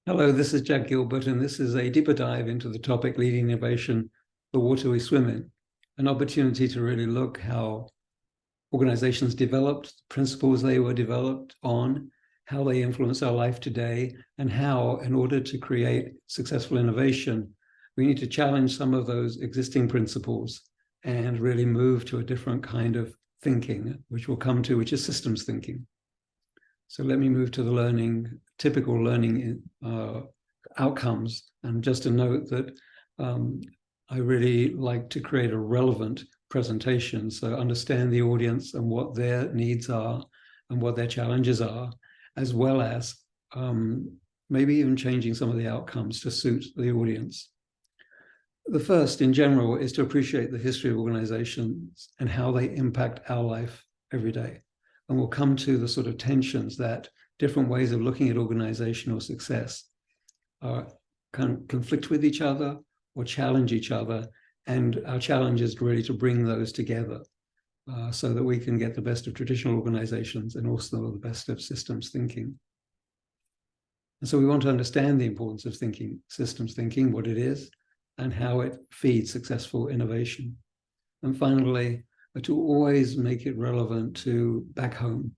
Hello, this is Jack Gilbert, and this is a deeper dive into the topic leading innovation, the water we swim in, an opportunity to really look how organizations developed, principles they were developed on, how they influence our life today, and how, in order to create successful innovation, we need to challenge some of those existing principles and really move to a different kind of thinking, which we'll come to, which is systems thinking. So let me move to the typical learning outcomes. And just to note that I really like to create a relevant presentation. So understand the audience and what their needs are and what their challenges are, as well as maybe even changing some of the outcomes to suit the audience. The first, in general, is to appreciate the history of organizations and how they impact our life every day. And we'll come to the sort of tensions that different ways of looking at organizational success can conflict with each other or challenge each other. And our challenge is really to bring those together so that we can get the best of traditional organizations and also the best of systems thinking. And so we want to understand the importance of systems thinking, what it is, and how it feeds successful innovation. And finally, to always make it relevant to back home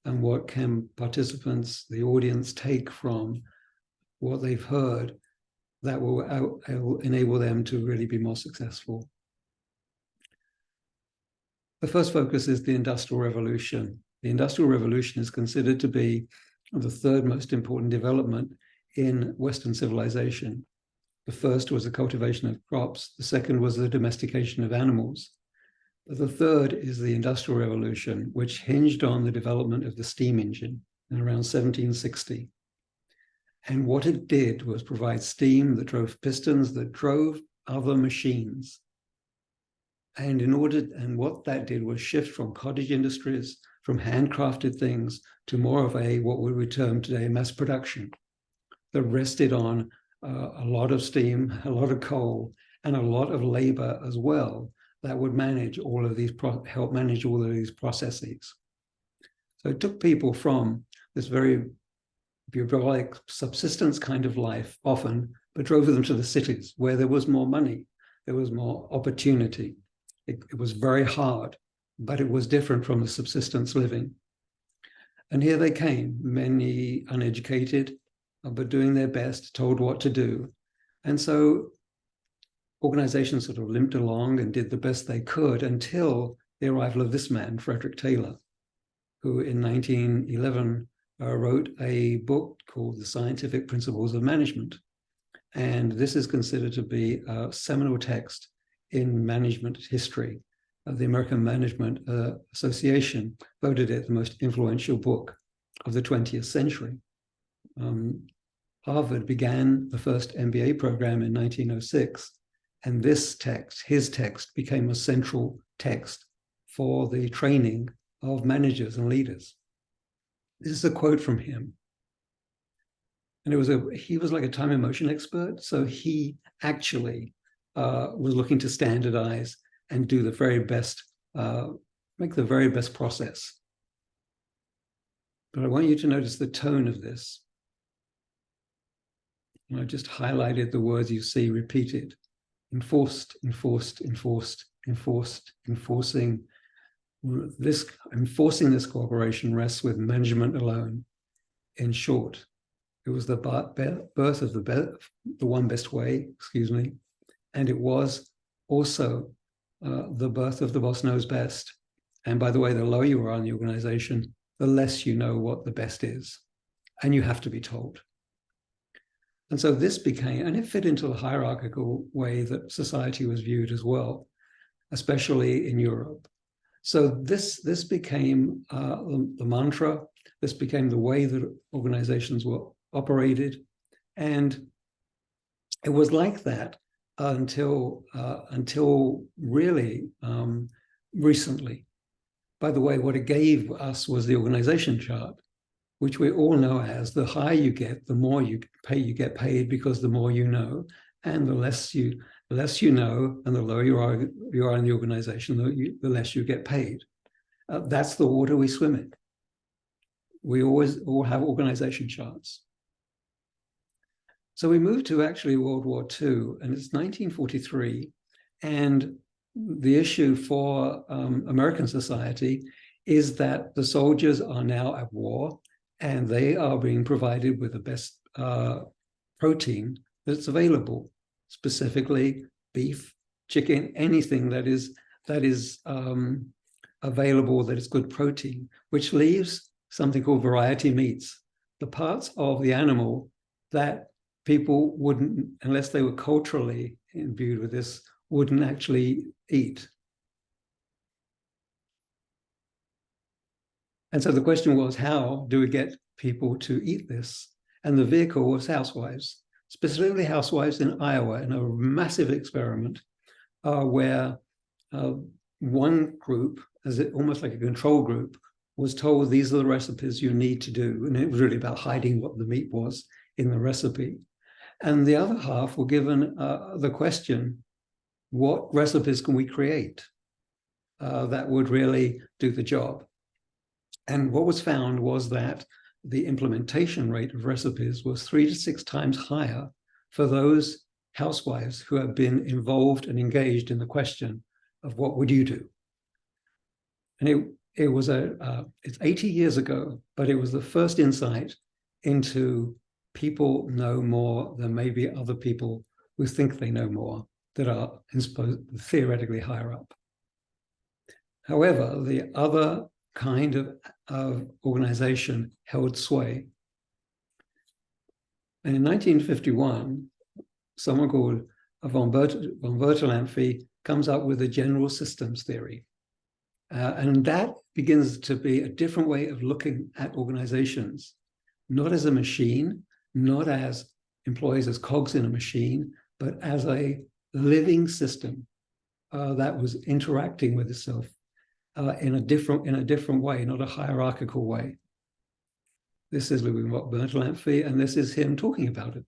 and what can participants, the audience, take from what they've heard that will enable them to really be more successful. The first focus is the Industrial Revolution. The Industrial Revolution is considered to be the third most important development in Western civilization. The first was the cultivation of crops. The second was the domestication of animals. But the third is the Industrial Revolution, which hinged on the development of the steam engine in around 1760. And what it did was provide steam that drove pistons that drove other machines. And what that did was shift from cottage industries, from handcrafted things, to more of what we would term today mass production that rested on a lot of steam, a lot of coal, and a lot of labor as well that would manage all of these, help manage all of these processes. So it took people from this very bureaucratic subsistence kind of life often, but drove them to the cities where there was more money, there was more opportunity. It was very hard, but it was different from the subsistence living. And here they came, many uneducated, but doing their best, told what to do. And so organizations sort of limped along and did the best they could until the arrival of this man, Frederick Taylor, who in 1911 wrote a book called The Scientific Principles of Management. And this is considered to be a seminal text in management history. The American Management Association voted it the most influential book of the 20th century. Harvard began the first MBA program in 1906, and this text, his text, became a central text for the training of managers and leaders. This is a quote from him. And he was like a time and motion expert, so he actually was looking to standardize and do the very best, make the very best process. But I want you to notice the tone of this. And I just highlighted the words you see repeated. Enforced, enforced, enforced, enforced, enforcing. Enforcing this cooperation rests with management alone. In short, it was the birth of the one best way, and it was also the birth of the boss knows best. And by the way, the lower you are in the organization, the less you know what the best is, and you have to be told. And so this became, and it fit into the hierarchical way that society was viewed as well, especially in Europe. So this became the mantra. This became the way that organizations were operated, and it was like that until really recently. By the way, what it gave us was the organization chart, which we all know as the higher you get, the more you get paid because the more you know, and the less you know, and the lower you are in the organization, the less you get paid. That's the water we swim in. We all have organization charts. So we moved to actually World War II, and it's 1943, and the issue for American society is that the soldiers are now at war, and they are being provided with the best protein that's available, specifically beef, chicken, anything that is available that is good protein, which leaves something called variety meats, the parts of the animal that people wouldn't, unless they were culturally imbued with this, wouldn't actually eat. And so the question was, how do we get people to eat this? And the vehicle was housewives, specifically housewives in Iowa, in a massive experiment where one group, as it almost like a control group, was told these are the recipes you need to do. And it was really about hiding what the meat was in the recipe. And the other half were given the question, what recipes can we create that would really do the job? And what was found was that the implementation rate of recipes was 3 to 6 times higher for those housewives who have been involved and engaged in the question of what would you do? And it was it's 80 years ago, but it was the first insight into people know more than maybe other people who think they know more that are theoretically higher up. However, the other kind of organization held sway. And in 1951, someone called von Bertalanffy comes up with a general systems theory. And that begins to be a different way of looking at organizations, not as a machine, not as employees as cogs in a machine, but as a living system that was interacting with itself in a different way, not a hierarchical way. This is Louis Bertalanffy, and this is him talking about it.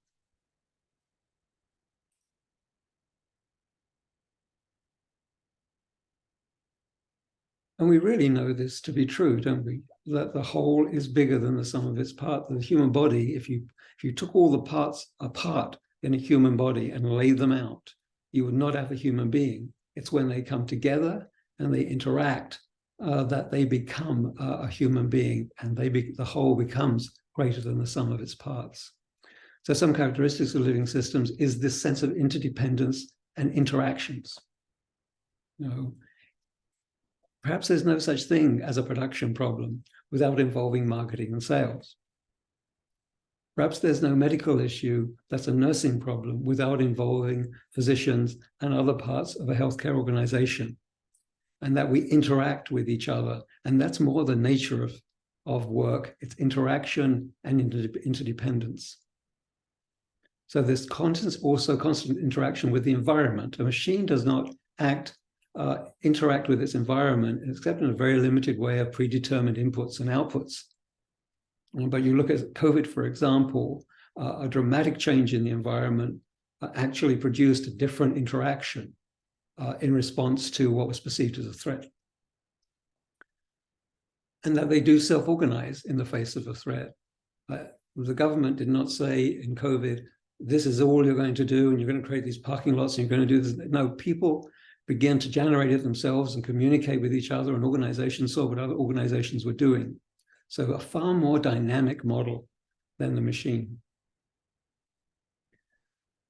And we really know this to be true, don't we? That the whole is bigger than the sum of its parts. The human body, if you took all the parts apart in a human body and laid them out, you would not have a human being. It's when they come together and they interact that they become a human being, and the whole becomes greater than the sum of its parts. So some characteristics of living systems is this sense of interdependence and interactions. Perhaps there's no such thing as a production problem without involving marketing and sales. Perhaps there's no medical issue that's a nursing problem without involving physicians and other parts of a healthcare organization, and that we interact with each other. And that's more the nature of work. It's interaction and interdependence. So there's constant interaction with the environment. A machine does not interact with its environment except in a very limited way of predetermined inputs and outputs. But you look at COVID, for example, a dramatic change in the environment actually produced a different interaction in response to what was perceived as a threat. And that they do self-organize in the face of a threat. The government did not say in COVID, this is all you're going to do, and you're going to create these parking lots, and you're going to do this. No, people began to generate it themselves and communicate with each other, and organizations saw what other organizations were doing. So a far more dynamic model than the machine.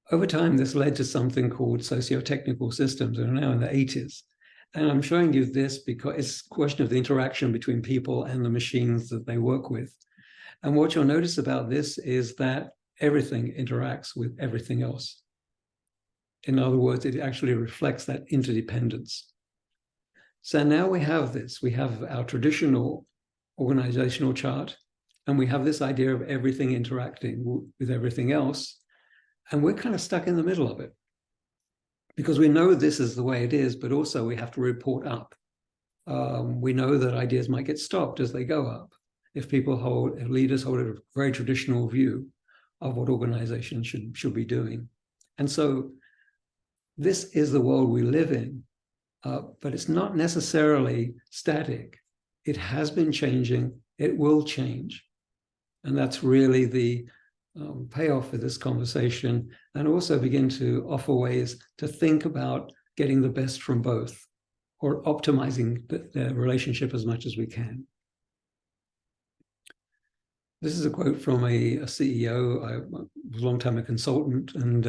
Over time, this led to something called socio-technical systems, and are now in the 80s. And I'm showing you this because it's a question of the interaction between people and the machines that they work with. And what you'll notice about this is that everything interacts with everything else. In other words, it actually reflects that interdependence. So now we have this. We have our traditional organizational chart, and we have this idea of everything interacting with everything else. And we're kind of stuck in the middle of it because we know this is the way it is, but also we have to report up. We know that ideas might get stopped as they go up if leaders hold a very traditional view of what organizations should be doing. And so this is the world we live in, but it's not necessarily static. It has been changing. It will change. And that's really the payoff for this conversation, and also begin to offer ways to think about getting the best from both, or optimizing the relationship as much as we can. This is a quote from a CEO. I was a long time a consultant, and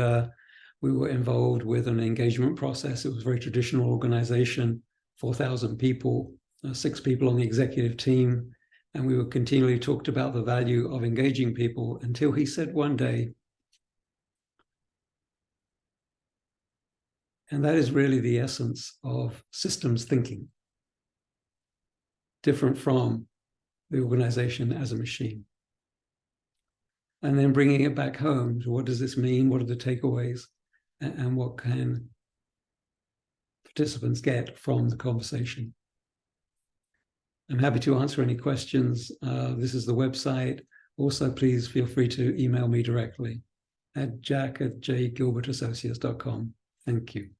we were involved with an engagement process. It was a very traditional organization, 4,000 people, 6 people on the executive team. And we were continually talked about the value of engaging people until he said one day, and that is really the essence of systems thinking, different from the organization as a machine. And then bringing it back home to what does this mean? What are the takeaways? And what can participants get from the conversation? I'm happy to answer any questions. This is the website. Also, please feel free to email me directly at jack@jgilbertassociates.com. Thank you.